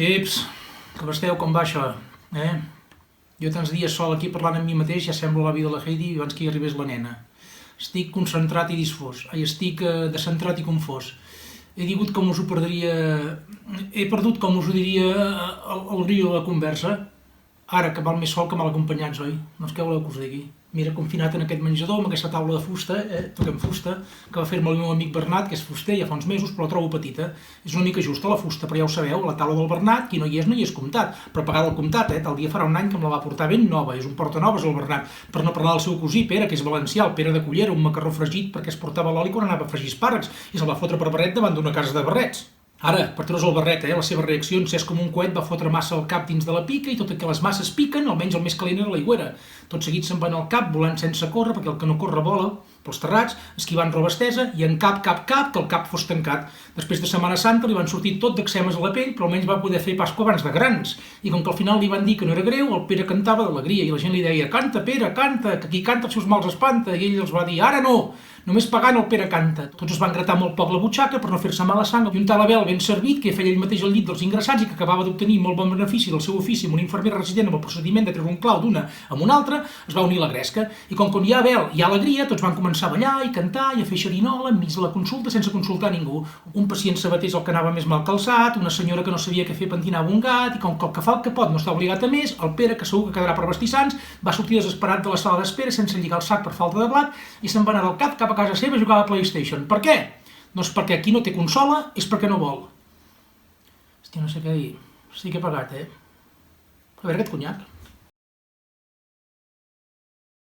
Ips, com esteu, com va això? Jo tants dies sol aquí parlant amb mi mateix ja sembla l'avi de la Heidi abans que hi arribés la nena. Estic concentrat i disfós. Estic descentrat i confós. He digut com us ho perdria... He perdut, com us ho diria, el brio de la conversa. Ara, que val més sol que mal acompanyats, oi? Doncs què voleu que us digui? Mira, confinat en aquest menjador, amb aquesta taula de fusta, toquem fusta, que va fer-me el meu amic Bernat, que és fuster ja fa uns mesos, però la trobo petita. És una mica justa la fusta, però ja ho sabeu, la taula del Bernat, qui no hi és comptat. Però pagada el comptat, tal dia farà un any que em la va portar ben nova, és un portanoves el Bernat. Per no parlar del seu cosí, Pere, que és valencià, el Pere de Cullera, un macarró fregit perquè es portava l'oli quan anava a fregir espàrrecs, i se'l va fotre per barret davant d'una casa de barrets. Ara, per treure's el barret, la seva reacció en ser com un coet va fotre massa al cap dins de la pica i tot i que les masses piquen, almenys el més calent era l'aigüera. Tot seguit se'n van al cap, volant sense córrer, perquè el que no corre vola, pels terrats, esquivant roba estesa, i en cap, que el cap fos tancat. Després de Setmana Santa li van sortir tot d'eczemes a la pell, però almenys va poder fer Pasqua abans de grans. I com que al final li van dir que no era greu, el Pere cantava d'alegria i la gent li deia «Canta, Pere, canta, que qui canta els seus mals espanta», i ell els va dir «Ara no! Només pagant el Pere canta». Tots es van gratar molt poc la butxaca per no fer-se mala sang i un tal Abel ben servit que feia ell mateix el llit dels ingressats i que acabava d'obtenir molt bon benefici del seu ofici amb un infermer resident amb el procediment de treure un clau d'una amb una altra, es va unir a la gresca. I com que hi ha Abel i hi ha alegria, tots van començar a ballar i cantar i a fer xerinola enmig de la consulta sense consultar ningú. Un pacient sabatés el que anava més mal calçat, una senyora que no sabia què fer pentinava un gat i com que el que fa el que pot no està obligat a més, el Pere, que segur que quedarà per vestir sants, va sortir desesperat de la sala d'espera sense lligar el sac per falta de blat i se'n va anar del cap a casa seva a jugar a la PlayStation. Per què? Doncs perquè qui no té consola és perquè no vol. Hòstia, no sé què dir. Estic apagat, A veure aquest conyac.